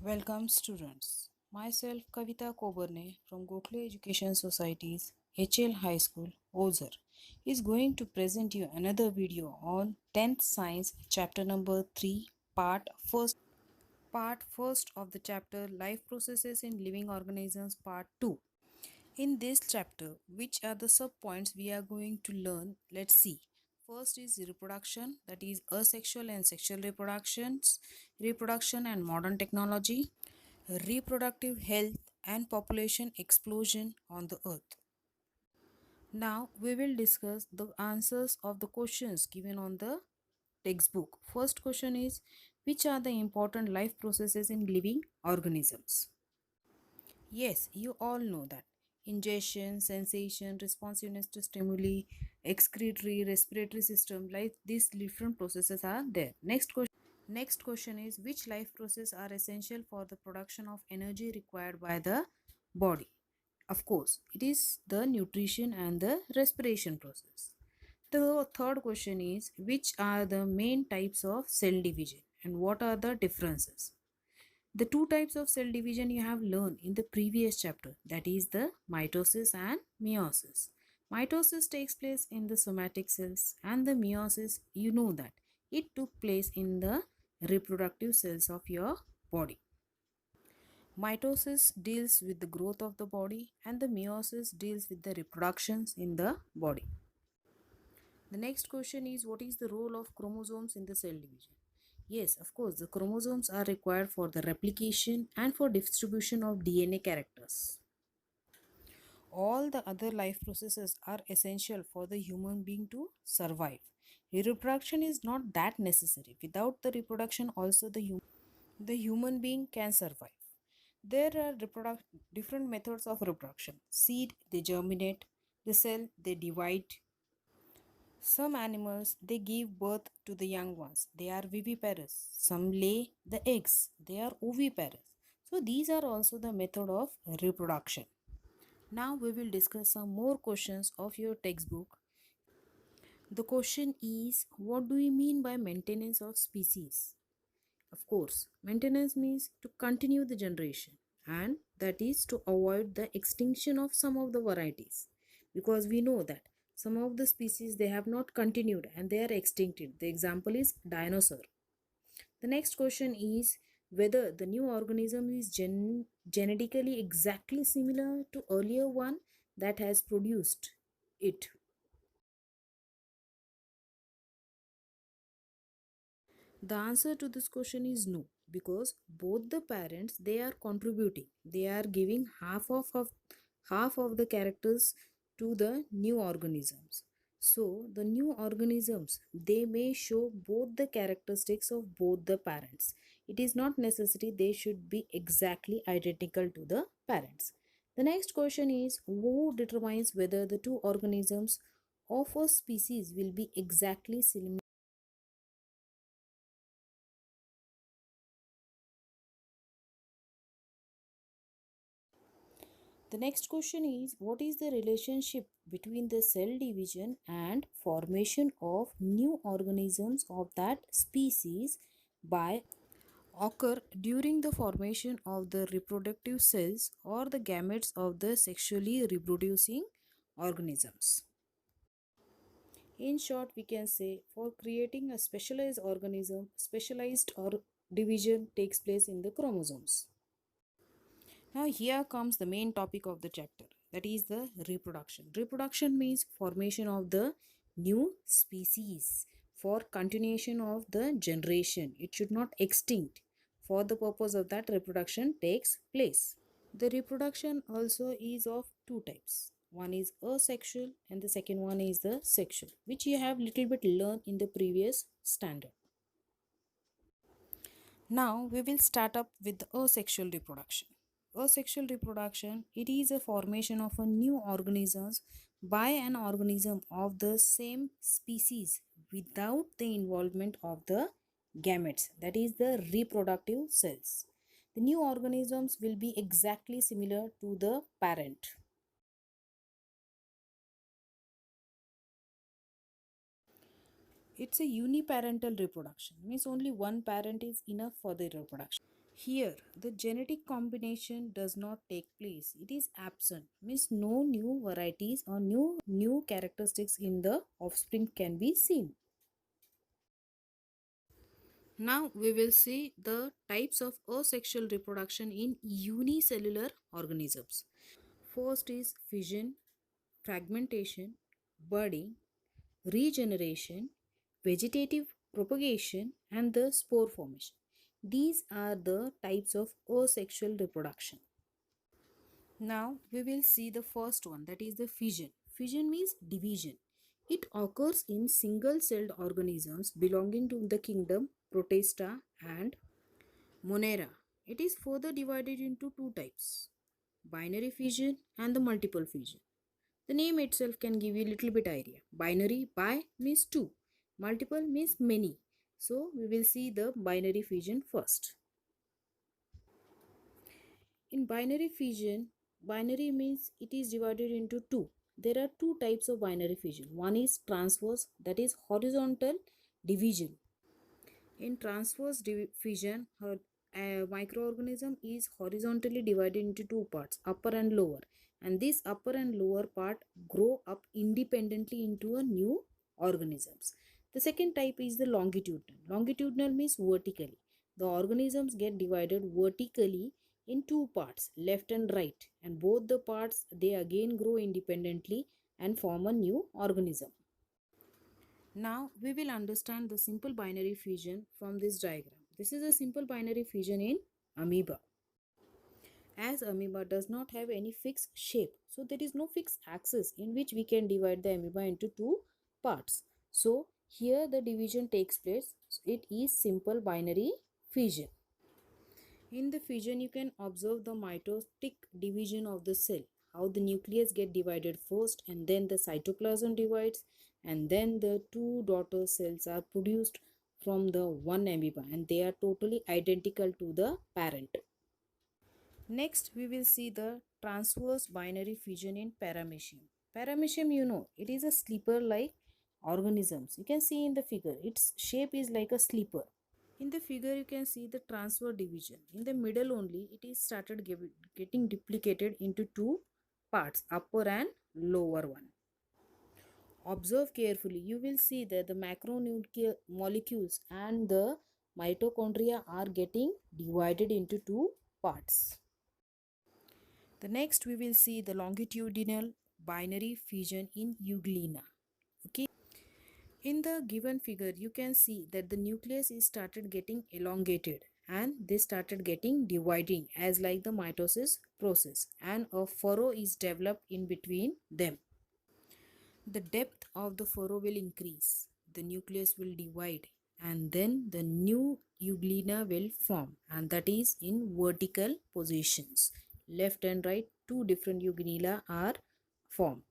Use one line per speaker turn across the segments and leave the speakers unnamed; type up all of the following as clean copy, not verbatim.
Welcome students. Myself Kavita Kobarne from Gokhale Education Society's HL High School, Ozar, is going to present you another video on 10th Science chapter number 3 part first of the chapter Life Processes in Living Organisms part 2. In this chapter, which are the sub points we are going to learn? Let's see. First is reproduction, that is asexual and sexual reproduction and modern technology, reproductive health and population explosion on the earth. Now we will discuss the answers of the questions given on the textbook. First question is, which are the important life processes in living organisms? Yes, you all know that. Ingestion, sensation, responsiveness to stimuli, excretory, respiratory system, like these different processes are there. Next question is, which life process are essential for the production of energy required by the body? Of course, it is the nutrition and the respiration process. The third question is, which are the main types of cell division and what are the differences? The two types of cell division you have learned in the previous chapter, that is the mitosis and meiosis. Mitosis takes place in the somatic cells and the meiosis, you know that it took place in the reproductive cells of your body. Mitosis deals with the growth of the body and the meiosis deals with the reproductions in the body. The next question is, what is the role of chromosomes in the cell division? Yes, of course, the chromosomes are required for the replication and for distribution of DNA characters. All the other life processes are essential for the human being to survive. Reproduction is not that necessary. Without the reproduction, also the human being can survive. There are different methods of reproduction. Seed, they germinate. The cell, they divide. Some animals, they give birth to the young ones. They are viviparous. Some lay the eggs. They are oviparous. So these are also the method of reproduction. Now we will discuss some more questions of your textbook. The question is, what do we mean by maintenance of species? Of course, maintenance means to continue the generation, and that is to avoid the extinction of some of the varieties, because we know that some of the species they have not continued and they are extincted. The example is dinosaur. The next question is whether the new organism is genetically exactly similar to earlier one that has produced it. The answer to this question is no, because both the parents they are contributing. They are giving half of the characters to the new organisms. So the new organisms they may show both the characteristics of both the parents. It is not necessary they should be exactly identical to the parents. The next question is, who determines whether the two organisms of a species will be exactly similar? The next question is, what is the relationship between the cell division and formation of new organisms of that species by occur during the formation of the reproductive cells or the gametes of the sexually reproducing organisms? In short, we can say for creating a specialized organism, specialized or division takes place in the chromosomes. Now, here comes the main topic of the chapter, that is the reproduction. Reproduction means formation of the new species for continuation of the generation. It should not extinct. For the purpose of that, reproduction takes place. The reproduction also is of two types. One is asexual and the second one is the sexual, which you have little bit learned in the previous standard. Now we will start up with the asexual reproduction. Asexual reproduction, it is a formation of a new organisms by an organism of the same species without the involvement of the gametes, that is the reproductive cells. The new organisms will be exactly similar to the parent. It's a uniparental reproduction, means only one parent is enough for the reproduction. Here, the genetic combination does not take place. It is absent. Means no new varieties or new characteristics in the offspring can be seen. Now we will see the types of asexual reproduction in unicellular organisms. First is fission, fragmentation, budding, regeneration, vegetative propagation, and the spore formation. These are the types of asexual reproduction. Now we will see the first one, that is the fission. Fission means division. It occurs in single-celled organisms belonging to the kingdom Protista and Monera. It is further divided into two types, binary fission and the multiple fission. The name itself can give you a little bit idea. Binary, bi means two, multiple means many. So we will see the binary fission first. In binary fission, binary means it is divided into two. There are two types of binary fission. One is transverse, that is horizontal division. In transverse fission, a microorganism is horizontally divided into two parts, upper and lower. And this upper and lower part grow up independently into a new organisms. The second type is the longitudinal. Longitudinal means vertically. The organisms get divided vertically in two parts, left and right, and both the parts they again grow independently and form a new organism. Now we will understand the simple binary fission from this diagram. This is a simple binary fission in amoeba. As amoeba does not have any fixed shape, so there is no fixed axis in which we can divide the amoeba into two parts. So here the division takes place. It is simple binary fission. In the fission, you can observe the mitotic division of the cell, how the nucleus get divided first and then the cytoplasm divides, and then the two daughter cells are produced from the one amoeba and they are totally identical to the parent. Next, we will see the transverse binary fission in Paramecium. Paramecium, you know, it is a sleeper-like organisms. You can see in the figure, its shape is like a sleeper. In the figure, you can see the transfer division. In the middle only, it is started getting duplicated into two parts, upper and lower one. Observe carefully. You will see that the macronuclear molecules and the mitochondria are getting divided into two parts. The next, we will see the longitudinal binary fission in Euglena. Okay. In the given figure, you can see that the nucleus is started getting elongated and they started getting dividing as like the mitosis process, and a furrow is developed in between them. The depth of the furrow will increase, the nucleus will divide, and then the new euglena will form, and that is in vertical positions. Left and right, two different euglena are formed.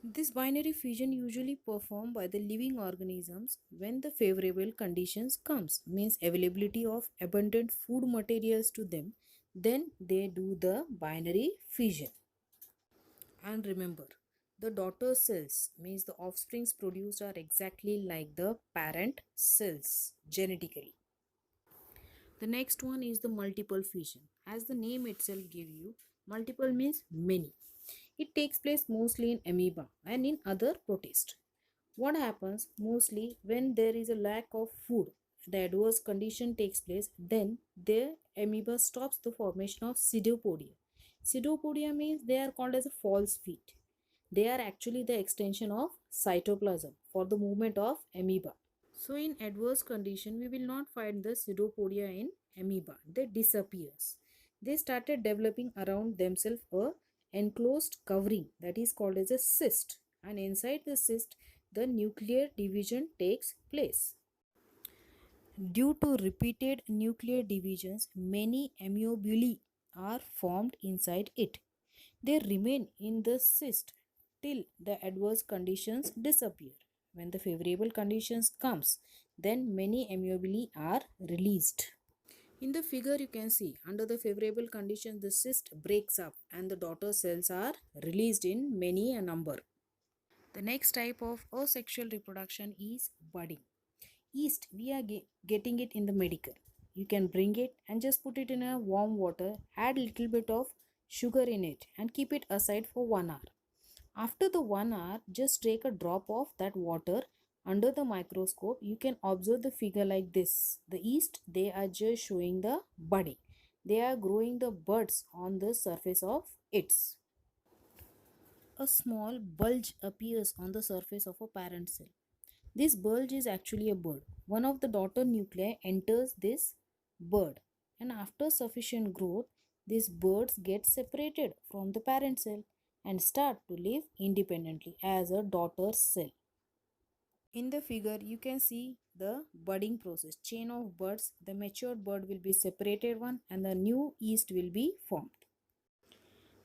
This binary fission usually performed by the living organisms when the favorable conditions comes, means availability of abundant food materials to them, then they do the binary fission. And remember, the daughter cells, means the offsprings produced are exactly like the parent cells genetically. The next one is the multiple fission. As the name itself gives you, multiple means many. It takes place mostly in amoeba and in other protists. What happens mostly when there is a lack of food, the adverse condition takes place, then the amoeba stops the formation of pseudopodia. Pseudopodia means they are called as a false feet. They are actually the extension of cytoplasm for the movement of amoeba. So in adverse condition, we will not find the pseudopodia in amoeba. They disappears. They started developing around themselves a enclosed covering that is called as a cyst, and inside the cyst the nuclear division takes place. Due to repeated nuclear divisions, many amebulae are formed inside it. They remain in the cyst till the adverse conditions disappear. When the favorable conditions comes, then many amebulae are released. In the figure you can see, under the favorable conditions, the cyst breaks up and the daughter cells are released in many a number. The next type of asexual reproduction is budding. Yeast, we are getting it in the medical. you can bring it and just put it in a warm water, add little bit of sugar in it and keep it aside for 1 hour. After the 1 hour, just take a drop of that water under the microscope. You can observe the figure like this. The yeast, they are just showing the budding. They are growing the buds on the surface of its. A small bulge appears on the surface of a parent cell. This bulge is actually a bud. One of the daughter nuclei enters this bud, and after sufficient growth, these buds get separated from the parent cell and start to live independently as a daughter cell. In the figure, you can see the budding process. Chain of buds, the matured bud will be separated one and the new yeast will be formed.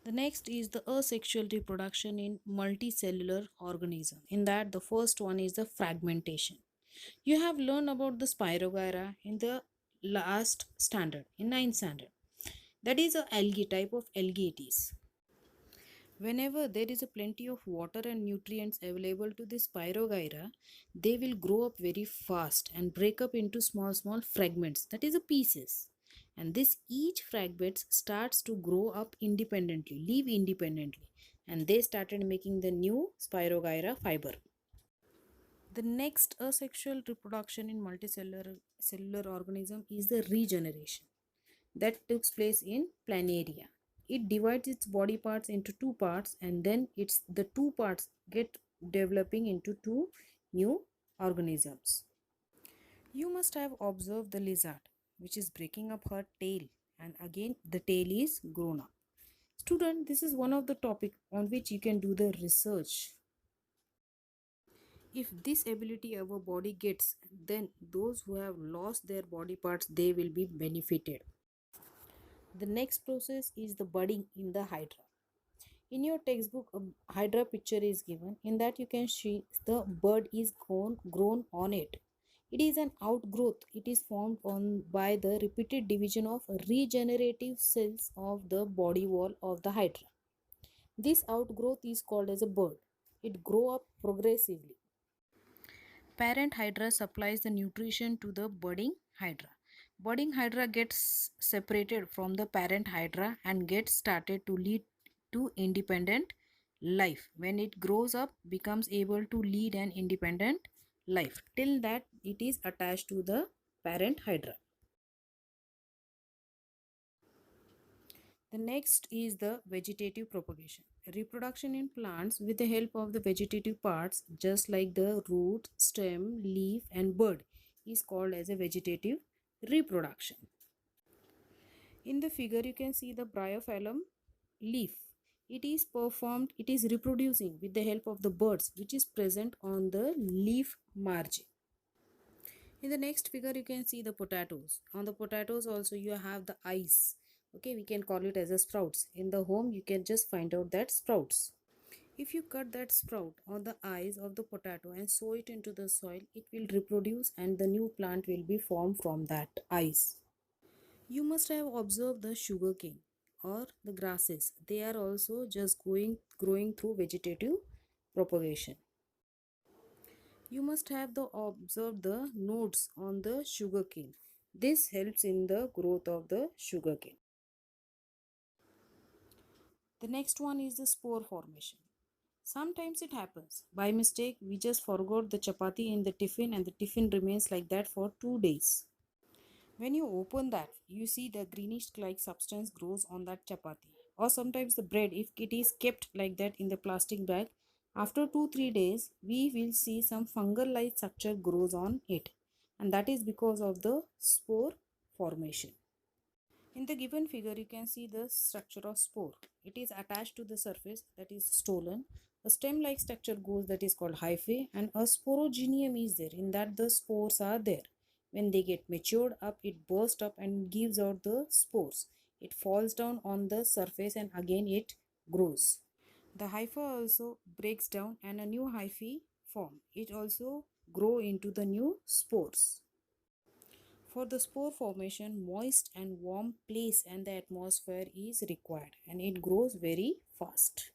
The next is the asexual reproduction in multicellular organism. In that, the first one is the fragmentation. You have learned about the Spirogyra in the last standard, in 9th standard. That is a algae type of algae it is. Whenever there is a plenty of water and nutrients available to the Spirogyra, they will grow up very fast and break up into small fragments, that is a pieces. And this each fragment starts to grow up independently, live independently, and they started making the new Spirogyra fiber. The next asexual reproduction in multicellular organism is the regeneration that takes place in planaria. It divides its body parts into two parts and then the two parts get developing into two new organisms. You must have observed the lizard which is breaking up her tail and again the tail is grown up. Student, this is one of the topic on which you can do the research. If this ability our body gets, then those who have lost their body parts, they will be benefited. The next process is the budding in the hydra. In your textbook, a hydra picture is given. In that you can see the bud is grown on it. It is an outgrowth. It is formed by the repeated division of regenerative cells of the body wall of the hydra. This outgrowth is called as a bud. It grows up progressively. Parent hydra supplies the nutrition to the budding hydra. Budding hydra gets separated from the parent hydra and gets started to lead to independent life. When it grows up, becomes able to lead an independent life. Till that, it is attached to the parent hydra. The next is the vegetative propagation. Reproduction in plants with the help of the vegetative parts, just like the root, stem, leaf and bud, is called as a vegetative reproduction. In the figure, you can see the bryophyllum leaf. It is reproducing with the help of the buds which is present on the leaf margin. In the next figure, you can see the potatoes. On the potatoes also you have the eyes. Okay, we can call it as a sprouts. In the home, you can just find out that sprouts. If you cut that sprout on the eyes of the potato and sow it into the soil, it will reproduce and the new plant will be formed from that eyes. You must have observed the sugarcane or the grasses. They are also just growing through vegetative propagation. You must have observed the nodes on the sugarcane. This helps in the growth of the sugarcane. The next one is the spore formation. Sometimes it happens. By mistake, we just forgot the chapati in the tiffin and the tiffin remains like that for 2 days. When you open that, you see the greenish like substance grows on that chapati. Or sometimes the bread, if it is kept like that in the plastic bag, after 2-3 days, we will see some fungal like structure grows on it. And that is because of the spore formation. In the given figure, you can see the structure of spore. It is attached to the surface, that is stolon. A stem-like structure goes, that is called hyphae, and a sporogenium is there. In that the spores are there. When they get matured up, it bursts up and gives out the spores. It falls down on the surface and again it grows. The hypha also breaks down and a new hyphae form. It also grow into the new spores. For the spore formation, moist and warm place and the atmosphere is required and it grows very fast.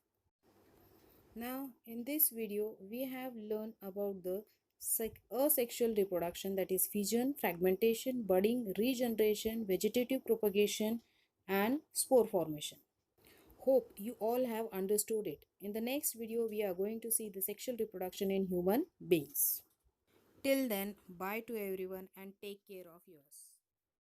Now in this video we have learned about the asexual reproduction, that is fission, fragmentation, budding, regeneration, vegetative propagation, and spore formation. Hope you all have understood it. In the next video, we are going to see the sexual reproduction in human beings. Till then, bye to everyone and take care of yours.